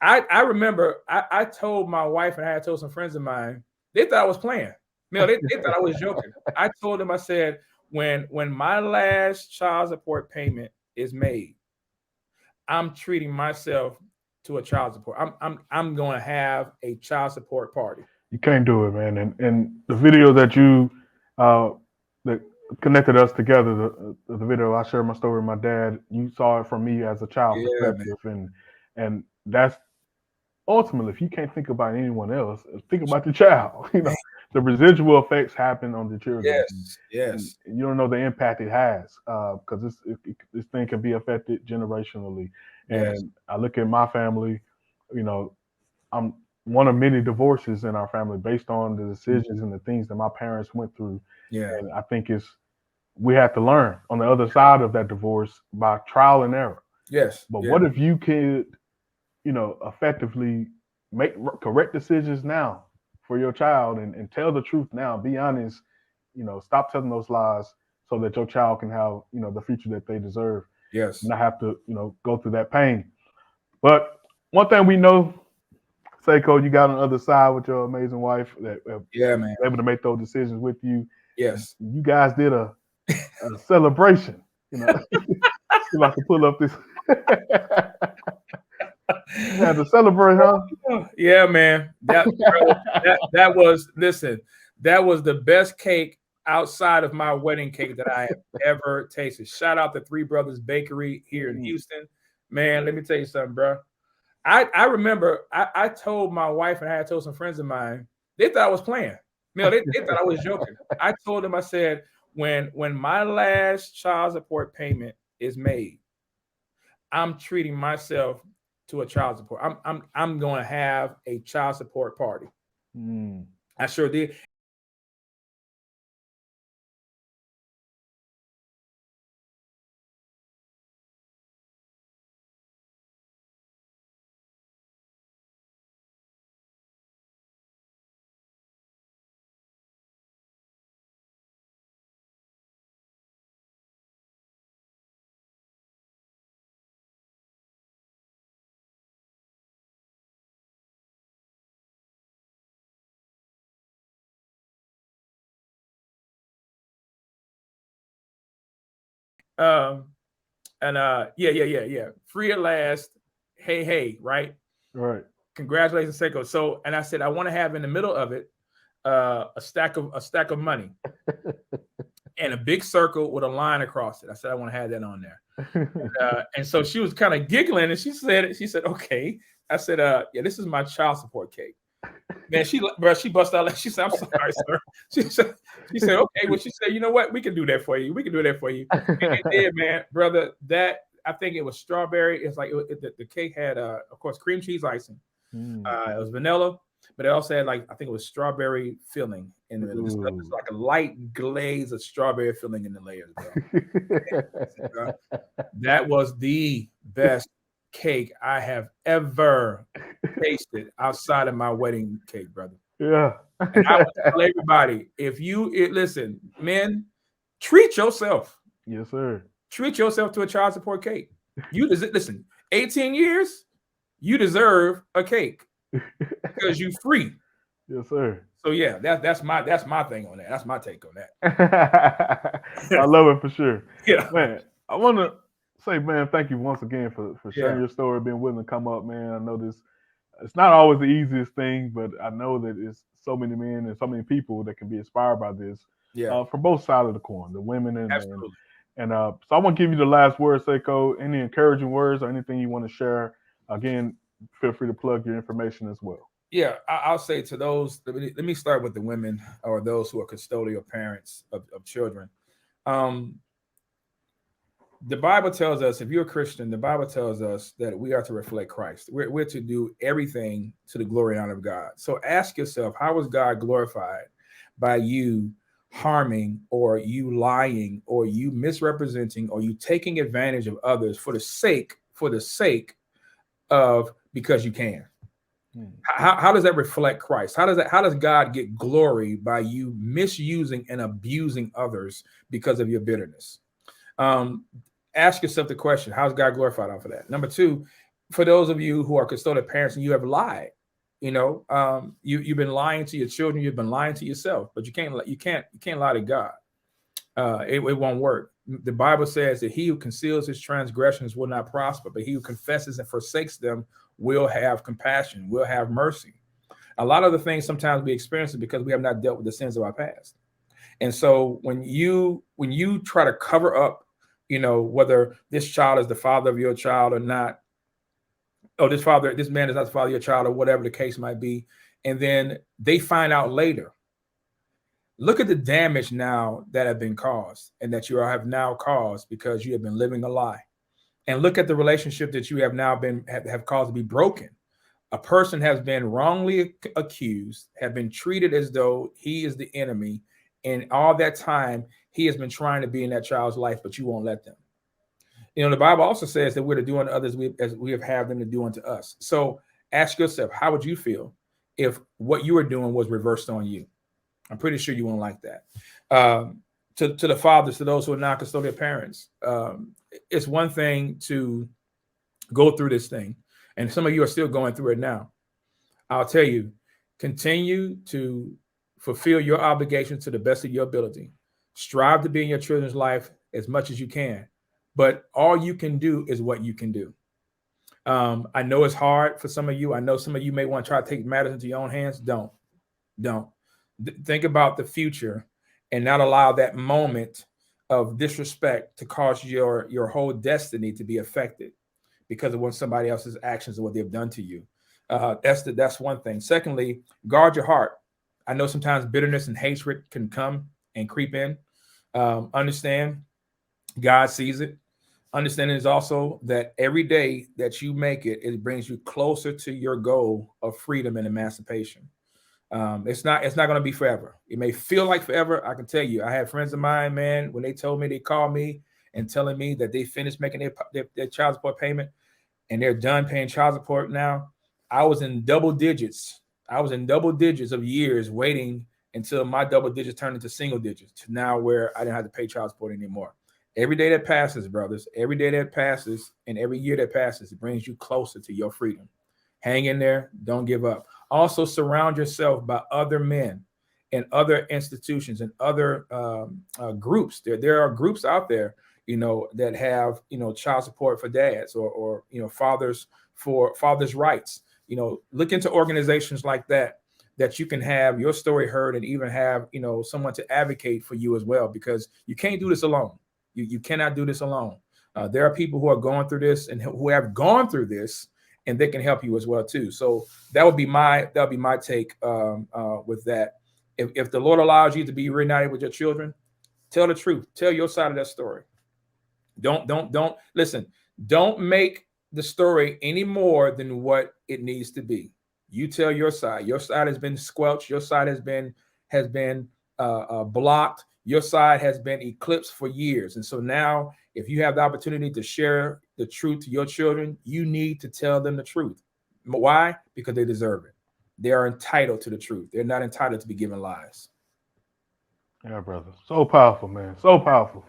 I remember I told my wife and I had told some friends of mine, they thought I was playing. They thought I was joking. I told them, I said, when my last child support payment is made, I'm treating myself to a child support. I'm going to have a child support party. You can't do it, man. And the video that you uh that connected us together, the video I shared my story with my dad. You saw it from me as a child Yeah, man. perspective, and that's ultimately, if you can't think about anyone else, think about the child. Man. The residual effects happen on the children, Yes, and yes, you don't know the impact it has because this thing can be affected generationally. yes, And I look at my family, you know, I'm one of many divorces in our family based on the decisions and the things that my parents went through. yeah, And I think it's we have to learn on the other side of that divorce by trial and error. yes, But yeah, what if you could, effectively make correct decisions now for your child and tell the truth now, be honest, stop telling those lies so that your child can have, the future that they deserve, yes, not have to, go through that pain. But one thing we know, Seiko, you got on the other side with your amazing wife that yeah, man, able to make those decisions with you. yes. You guys did a celebration. You know, if I could pull up this, you had to celebrate, huh? Yeah, man. That bro, that was listen. That was the best cake outside of my wedding cake that I have ever tasted. Shout out to Three Brothers Bakery here in Mm, Houston. Man, let me tell you something, bro. I remember I told my wife and I had told some friends of mine, they thought I was playing. They thought I was joking. I told them, I said, when my last child support payment is made, I'm treating myself to a child support. I'm going to have a child support party. mm. I sure did. Um, and yeah. Free at last. Hey, hey, right? Right. Congratulations, Seiko. So, and I said I want to have in the middle of it a stack of money and a big circle with a line across it. I said I want to have that on there. And so she was kind of giggling, and she said, okay. I said, yeah, this is my child support cake. Man, she bust out. She said, I'm sorry, sir. She said, okay. Well, she said, you know what? We can do that for you. We can do that for you. And it did, man, brother. That I think it was strawberry. It's like the cake had, of course, cream cheese icing. Mm. It was vanilla, but it also had like I think it was strawberry filling in the middle. It's Ooh. like a light glaze of strawberry filling in the layers, bro. Bro. That was the best cake I have ever tasted outside of my wedding cake, brother. Yeah. And I would tell everybody, listen, men, treat yourself. Yes, sir. Treat yourself to a child support cake. Listen, 18 years, you deserve a cake because you free. Yes, sir. So yeah, that's my thing on that. That's my take on I that. love it for sure. Yeah, Man, I want to say, man, thank you once again for sharing yeah, your story, being willing to come up, man. I know this, it's not always the easiest thing, but I know that it's so many men and so many people that can be inspired by this yeah, from both sides of the coin, the women absolutely. so I want to give you the last word, Seiko. Any encouraging words or anything you want to share? Again, feel free to plug your information as well. Yeah, I'll say to those. Let me start with the women or those who are custodial parents of children. Um, the Bible tells us, if you're a Christian, the Bible tells us that we are to reflect Christ. We're to do everything to the glory and honor of God. So ask yourself, how was God glorified by you harming or you lying or you misrepresenting or you taking advantage of others for the sake of because you can? Hmm. How does that reflect Christ? How does God get glory by you misusing and abusing others because of your bitterness? Um, Ask yourself the question: how's God glorified off of that? Number two, for those of you who are custodial parents and you have lied, you've been lying to your children, you've been lying to yourself, but you can't lie to God. It won't work. The Bible says that he who conceals his transgressions will not prosper, but he who confesses and forsakes them will have compassion, will have mercy. A lot of the things sometimes we experience it because we have not dealt with the sins of our past. And so when you try to cover up, whether this child is the father of your child or not, or this man is not the father of your child, or whatever the case might be, and then they find out later, look at the damage now that have been caused and that you have now caused because you have been living a lie. And look at the relationship that you have now have caused to be broken. A person has been wrongly accused, have been treated as though he is the enemy. And all that time, he has been trying to be in that child's life, but you won't let them. The Bible also says that we're to do unto others as we have had them to do unto us. So ask yourself, how would you feel if what you were doing was reversed on you? I'm pretty sure you won't like that. To the fathers, to those who are not custodial parents, it's one thing to go through this thing. And some of you are still going through it now. I'll tell you, continue to fulfill your obligations to the best of your ability. Strive to be in your children's life as much as you can. But all you can do is what you can do. I know it's hard for some of you. I know some of you may want to try to take matters into your own hands. Don't. Think about the future and not allow that moment of disrespect to cause your whole destiny to be affected because of what somebody else's actions and what they've done to you. That's one thing. Secondly, guard your heart. I know sometimes bitterness and hatred can come and creep in. Understand God sees it. Understanding is also that every day that you make it, it brings you closer to your goal of freedom and emancipation. It's not going to be forever. It may feel like forever. I can tell you, I had friends of mine, man, when they told me, they called me and telling me that they finished making their child support payment and they're done paying child support now. I was in double digits. Of years waiting until my double digits turned into single digits to now where I didn't have to pay child support anymore. Every day that passes, brothers, every day that passes and every year that passes, it brings you closer to your freedom. Hang in there. Don't give up. Also surround yourself by other men and other institutions and other groups. There are groups out there, that have, child support for dads or fathers for fathers' rights. Look into organizations like that you can have your story heard and even have, someone to advocate for you as well, because you can't do this alone. You cannot do this alone. There are people who are going through this and who have gone through this, and they can help you as well too. So that would be my take with that. If the Lord allows you to be reunited with your children, tell the truth. Tell your side of that story. Don't listen. Don't make the story any more than what it needs to be. You tell your side. Your side has been squelched. Your side has been blocked. Your side has been eclipsed for years. And so now, if you have the opportunity to share the truth to your children, you need to tell them the truth. Why? Because they deserve it. They are entitled to the truth. They're not entitled to be given lies. Yeah, brother. So powerful, man. So powerful.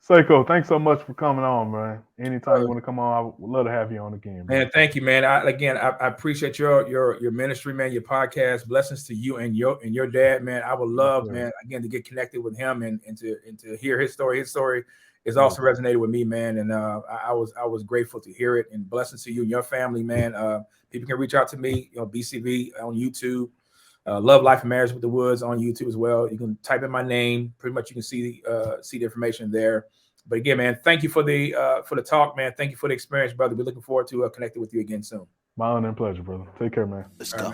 Saiko, thanks so much for coming on, man. Anytime you want to come on, I would love to have you on again, man. Thank you, man. I appreciate your ministry, man, your podcast. Blessings to you and your dad, man. I would love, man, again, to get connected with him and to hear his story. His story is also resonated with me, man. And I was grateful to hear it. And blessings to you and your family, man. People can reach out to me, BCV on YouTube. Love, Life, and Marriage with the Woods on YouTube as well. You can type in my name. Pretty much you can see the information there. But again, man, thank you for the talk, man. Thank you for the experience, brother. We're looking forward to connecting with you again soon. My honor and pleasure, brother. Take care, man. Let's go.